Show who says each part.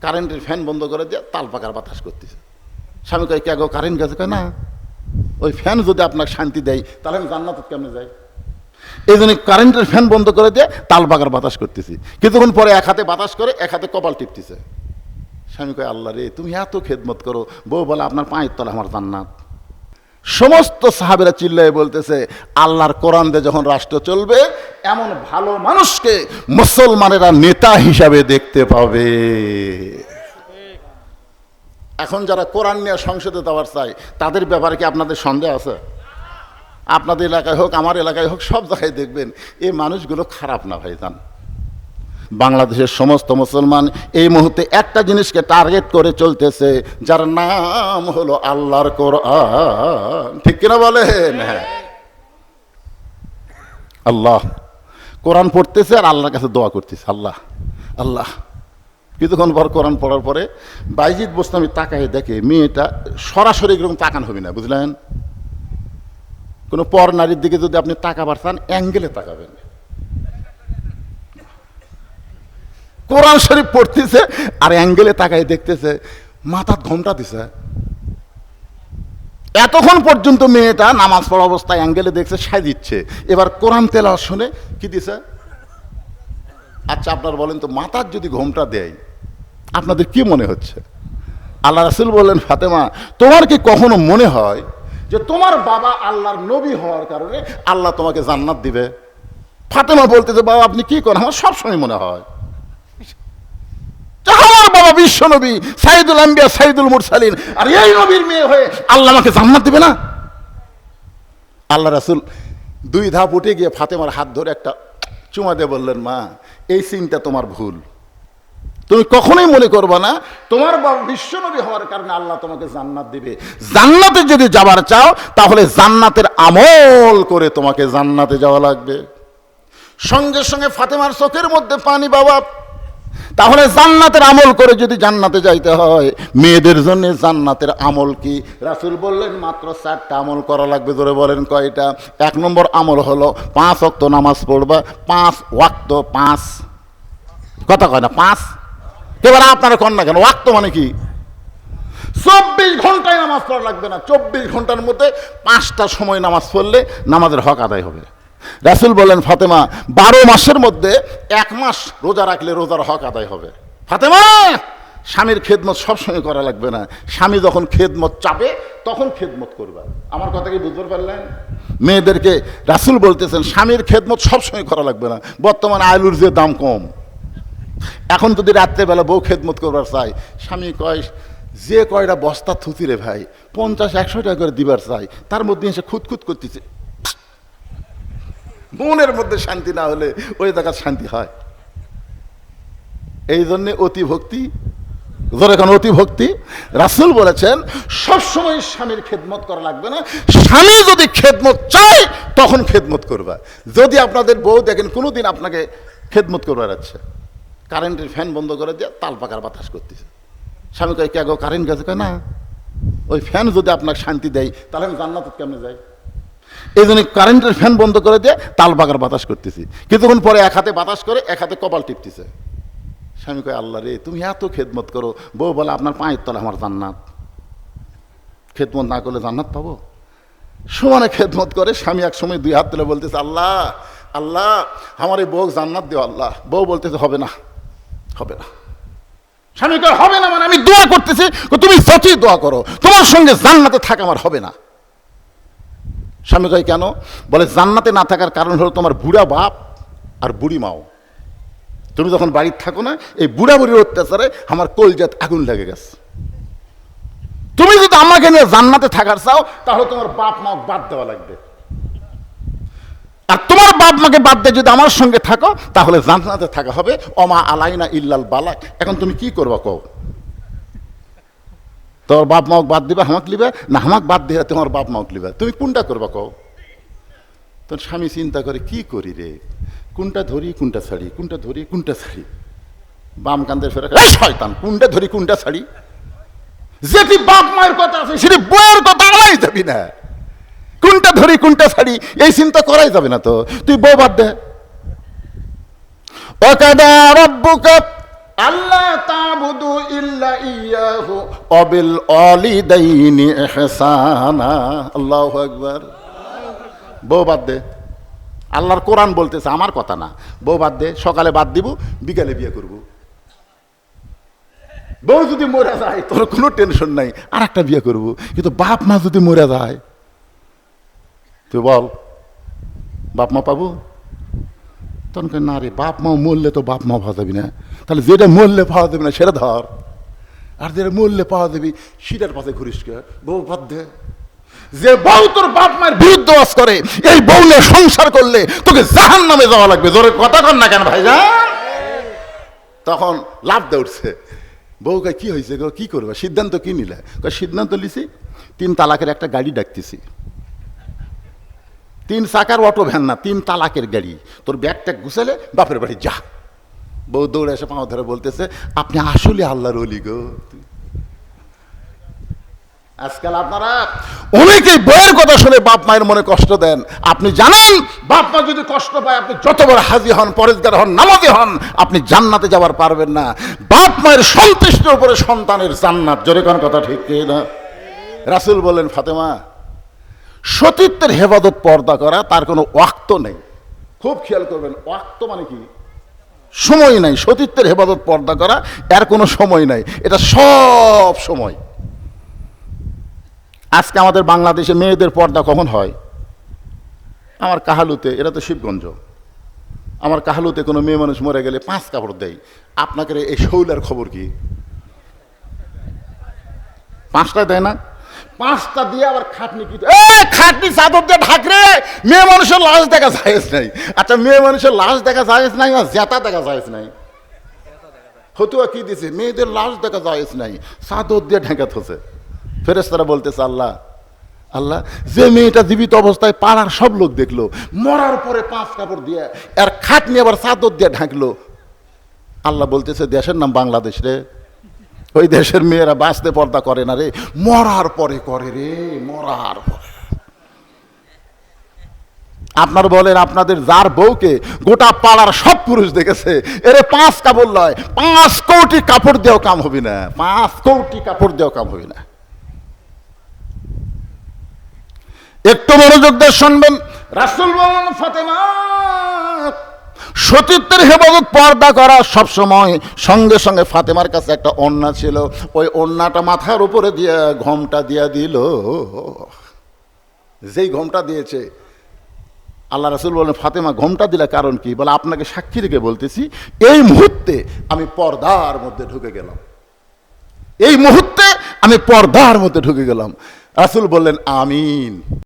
Speaker 1: কারেন্টের ফ্যান বন্ধ করে দিয়ে তাল পাকার বাতাস করতেছে। স্বামী কয় কে গো কারেন্ট গেছে? কয় না, ওই ফ্যান যদি আপনাকে শান্তি দেয় তাহলে আমি জান্নাতে কেমনে যাই? এই জন্য কারেন্টের ফ্যান বন্ধ করে দিয়ে তাল পাকার বাতাস করতেছি। কিছুক্ষণ পরে এক হাতে বাতাস করে এক হাতে কপাল টিপতেছে। স্বামী কয় আল্লাহ রে, তুমি এত খেদমত করো। বউ বলে আপনার পায়ের তলা আমার জান্নাত। সমস্ত সাহাবেরা চিল্লায় বলতেছে আল্লাহর কোরআন দিয়ে যখন রাষ্ট্র চলবে, এমন ভালো মানুষকে মুসলমানেরা নেতা হিসাবে দেখতে পাবে। এখন যারা কোরআন নিয়ে সংসদে যাওয়ার চায়, তাদের ব্যাপারে কি আপনাদের সন্দেহ আছে? আপনাদের এলাকায় হোক, আমার এলাকায় হোক, সব জায়গায় দেখবেন এই মানুষগুলো খারাপ না ভাইজান। বাংলাদেশের সমস্ত মুসলমান এই মুহূর্তে একটা জিনিসকে টার্গেট করে চলতেছে, যার নাম হলো আল্লাহর কোরআন। ঠিক কিনা বলেন? হ্যাঁ, আল্লাহ কোরআন পড়তেছে আর আল্লাহর কাছে দোয়া করতেছে, আল্লাহ আল্লাহ। কিছুক্ষণ পর কোরআন পড়ার পরে বাইজিদ বোস্তামি তাকায় দেখে মেয়েটা সরাসরি এরকম তাকান হবে না, বুঝলেন? কোনো পর নারীর দিকে যদি আপনি তাকাবার চান, অ্যাঙ্গেলে তাকাবেন। কোরআন শরীফ পড়তেছে আর অ্যাঙ্গেলে তাকায় দেখতেছে, মাথার ঘোমটা দিছে। এতক্ষণ পর্যন্ত মেয়েটা নামাজ পড়া অবস্থায় অ্যাঙ্গেলে দেখছে, সাজিচ্ছে। এবার কোরআন তেলাওয়াত শুনে কি দিছে? আচ্ছা আপনার বলেন তো, মাথার যদি ঘোমটা দেয় আপনাদের কি মনে হচ্ছে? আল্লাহ রাসূল বললেন, ফাতেমা তোমার কি কখনো মনে হয় যে তোমার বাবা আল্লাহর নবী হওয়ার কারণে আল্লাহ তোমাকে জান্নাত দিবে? ফাতেমা বলতেছে, বাবা আপনি কি করেন? আমার সবসময় মনে হয় আমার বাবা বিশ্ব নবী, সাইদুল আম্বিয়া, সাইদুল মুরসালিন, আর এই নবীর মেয়ে হয়ে আল্লাহ আমাকে জান্নাত দিবে না? আল্লাহ রাসূল দুই ধাপ উঠে গিয়ে ফাতেমার হাত ধরে একটা চুমা দিয়ে বললেন, মা এই চিন্তা তোমার ভুল। তুমি কখনোই মনে করবে না তোমার বাবা বিশ্ব নবী হওয়ার কারণে আল্লাহ তোমাকে জান্নাত দিবে। জান্নাতে যদি যাবার চাও তাহলে জান্নাতের আমল করে তোমাকে জান্নাতে যাওয়া লাগবে। সঙ্গে সঙ্গে ফাতেমার চোখের মধ্যে পানি। বাবা তাহলে জান্নাতের আমল করে যদি জান্নাতে যাইতে হয়, মেয়েদের জন্য জান্নাতের আমল কি? রাসূল বললেন মাত্র 4টা আমল করা লাগবে। ধরে বলেন কয়টা? 1 নম্বর আমল হলো 5 ওয়াক্ত নামাজ পড়বা। 5 ওয়াক্ত, 5 কথা কয় না, 5। এবার আপনারা কন না কেন, ওয়াক্ত মানে কি? 24 ঘন্টায় নামাজ পড়া লাগবে না, 24 ঘন্টার মধ্যে 5টা সময় নামাজ পড়লে নামাজের হক আদায় হবে। রাসূল বলেন, ফাতেমা 12 মাসের মধ্যে 1 মাস রোজা রাখলে রোজার হক আদায় হবে। ফাতেমা স্বামীর খেদমত সবসময় করা লাগবে না, স্বামী যখন খেদমত চাবে তখন খেদমত করবা। আমার কথা কি বুঝতে পারলেন? মেয়েদেরকে রাসূল বলতেছেন স্বামীর খেদমত সবসময় করা লাগবে না। বর্তমানে আলুর যে দাম কম, এখন যদি রাত্রেবেলা বউ খেদমত করবার চাই, স্বামী কয় যে কয়টা বস্তা থুতি রে ভাই, 50-100 টাকা করে দিবার চাই, তার মধ্যে এসে খুঁতখুত করতেছে। মনের মধ্যে শান্তি না হলে ওই জায়গায় শান্তি হয়। এই জন্যে অতি ভক্তি, যেখানে অতি ভক্তি। রাসূল বলেছেন সবসময় স্বামীর খেদমত করা লাগবে না, স্বামী যদি খেদমত চায় তখন খেদমত করবা। যদি আপনাদের বউ দেখেন কোনোদিন আপনাকে খেদমত করবার আছে, কারেন্টের ফ্যান বন্ধ করে দিয়ে তাল পাকার বাতাস করতেছে। স্বামী কয় কে গো কারেন্ট গেছে? কয় না, ওই ফ্যান যদি আপনাকে শান্তি দেয় তাহলে আমি জান্নাতে কেমনে যাই? এই জন্য কারেন্টের ফ্যান বন্ধ করে দিয়ে তাল পাকার বাতাস করতেছি। কিছুক্ষণ পরে এক হাতে বাতাস করে এক হাতে কপাল টিপতেছে। স্বামী কয় আল্লাহ রে, তুমি এত খেদমত করো। বউ বলে আপনার পায়ের তলা আমার জান্নাত। খেদমত না করলে জান্নাত পাবো? সমানে খেদমত করে। স্বামী এক সময় 2 হাত তুলে বলতেছে, আল্লাহ আল্লাহ আমার এই বউ জান্নাত দিও আল্লাহ। বউ বলতেছে হবে না, হবে না। স্বামী কয় হবে না মানে আমি দোয়া করতেছি। তুমি যতই দোয়া করো তোমার সঙ্গে জান্নাতে থাকা আমার হবে না। স্বামী কয় কেন? বলে জান্নাতে না থাকার কারণ হলো তোমার বুড়া বাপ আর বুড়ি মাও। তুমি যখন বাড়িতে থাকো না, এই বুড়া বুড়ির অত্যাচারে আমার কলজাত আগুন লেগে গেছে। তুমি যদি আমাকে নিয়ে জান্নাতে থাকার চাও তাহলে তোমার বাপ মা বাদ দেওয়া লাগবে, আর তোমার বাপ মাকে বাদ দিয়ে যদি আমার সঙ্গে থাকো তাহলে জান্নাতে থাকা হবে। ওমা আলাইনা ইল্লাল বালাক। এখন তুমি কি করবা কও? তোমার বাপ মাও বাদ দিবা, হামাক লিবে, না হামাক বাদ দিয়ে তোমার বাপ মাও লিবে? তুমি কোনটা করবা কও? তোর স্বামী চিন্তা করে কি করি রে, কোনটা ধরি কোনটা ছাড়ি, কোনটা ধরি কোনটা ছাড়ি। বাম কান্দে ফেরা শয়তান, কোনটা ধরি কোনটা ছাড়ি? যেটি বাপ মায়ের কথা আছে সেটি বউয়ের কথা আলাই যাবি না। কোনটা ধরি কোনটা ছাড়ি এই চিন্তা করাই যাবে না তো, তুই বউ বাদ দে। ওয়াকাদা রাব্বুকা আল্লাহ তা'বুদু ইল্লা ইয়াহু ওয়া বিল ওয়ালিদাইনি ইহসানা। আল্লাহু আকবার। বউ বাদ দে, আল্লাহর কোরআন বলতেছে, আমার কথা না। বউ বাদ দে, সকালে বাদ দিব, বিকালে বিয়ে করব। বউ যদি মরে যায় তোর কোনো টেনশন নাই, আর একটা বিয়ে করব। কিন্তু বাপ মা যদি মরে যায়, তুই বল বাপ মা পাবো? তখন না রে, বাপ মা মরলে তো বাপ মা পাওয়া যাবি না। তাহলে যেটা মরলে পাওয়া যাবে না সেটা ধর, আর যেটা মরলে পাওয়া যাবি সেটার পাশে ঘুরিস কে? বউ বাদ দে। যে বউ তোর বাপ মায়ের বিরুদ্ধে বাস করে, এই বউ নিয়ে সংসার করলে তোকে জাহান্নামে যাওয়া লাগবে। জোরে কথা কর না কেন ভাইজান? তখন লাভ দিয়ে উঠছে। বউকে কি হয়েছে গো, কি করবে, সিদ্ধান্ত কি নিলে? সিদ্ধান্ত লিছি 3 তালাকের একটা গাড়ি ডাকতেছি। 3 চাকার অটো ভ্যান না, 3 তালাকের গাড়ি। তোর ব্যাগটা গুছালে বাপের বাড়ি যা। বউ দৌড়ে এসে পাও ধরে বলতেছে, আপনি আসলে আল্লাহর ওলি গো। আজকাল আপনারা অনেকে বইয়ের কথা শুনে বাপ মায়ের মনে কষ্ট দেন। আপনি জানেন বাপ মা যদি কষ্ট পায়, আপনি যত বড় হাজি হন, পরেজগার হন, নামাজি হন, আপনি জান্নাতে যাবার পারবেন না। বাপ মায়ের সন্তুষ্টির উপরে সন্তানের জান্নাত। জোরে কোন কথা ঠিক না? রাসূল বলেন, ফাতেমা, সতীত্বের হেফাজত পর্দা করা, তার কোনো ওয়াক্ত নেই। খুব খেয়াল করবেন, ওয়াক্ত মানে কি? সময় নাই। সতীত্বের হেফাজত পর্দা করা, এর কোনো সময় নাই, এটা সব সময়। আজকে আমাদের বাংলাদেশে মেয়েদের পর্দা কখন হয়? আমার কাহালুতে, এটা তো শিবগঞ্জ, আমার কাহালুতে কোনো মেয়ে মানুষ মরে গেলে 5 কাপড় দেয়। আপনাকে এই শৌলার খবর কি? 5টা দেয় না? 5টা দিয়ে আবার খাটনি কি? খাটনি চাদর দিয়ে ঢাকরে। মেয়ে মানুষের লাশ দেখা যায় নাই। আচ্ছা, মেয়ে মানুষের লাশ দেখা যায় নাই, জেতা দেখা যায় নাই, হতুয়া কি দিছে? মেয়েদের লাশ দেখা যায় নাই, চাদর দিয়ে ঢেকে থছে। ফেরেশতারা বলতেছে, আল্লাহ আল্লাহ, যে মেয়েটা জীবিত অবস্থায় পাড়ার সব লোক দেখলো, মরার পরে 5 কাপড় দিয়ে আর খাটনি আবার চাদর দিয়ে ঢাকলো। আল্লাহ বলতেছে, দেশের নাম বাংলাদেশ রে, ওই দেশের মেয়েরা বাঁচতে পর্দা করে না রে, মরার পরে করে রে, মরার পরে। আপনার বলেন, আপনাদের যার বউকে গোটা পাড়ার সব পুরুষ দেখেছে, এরে 5 কাপড় লয়, 5 কোটি কাপড় দিয়েও কাম হবে না, 5 কোটি কাপড় দিয়েও কাম হবে না। একটু মনোযোগ দিয়ে শুনবেন। রাসূল বলেন, ফাতেমা, সতীত্বের হেফাজত পর্দা করা সবসময়। সঙ্গে সঙ্গে ফাতেমার কাছে একটা ওড়না ছিল, ওই ওড়নাটা মাথার উপরে দিয়ে ঘোমটা দিয়া দিল। যেই ঘোমটা দিয়েছে, আল্লাহ রাসূল বলেন, ফাতেমা ঘোমটা দিলে কারণ কি? বলে, আপনাকে সাক্ষী রেখে বলতেছি, এই মুহূর্তে আমি পর্দার মধ্যে ঢুকে গেলাম, এই মুহূর্তে আমি পর্দার মধ্যে ঢুকে গেলাম। রাসূল বললেন, আমিন।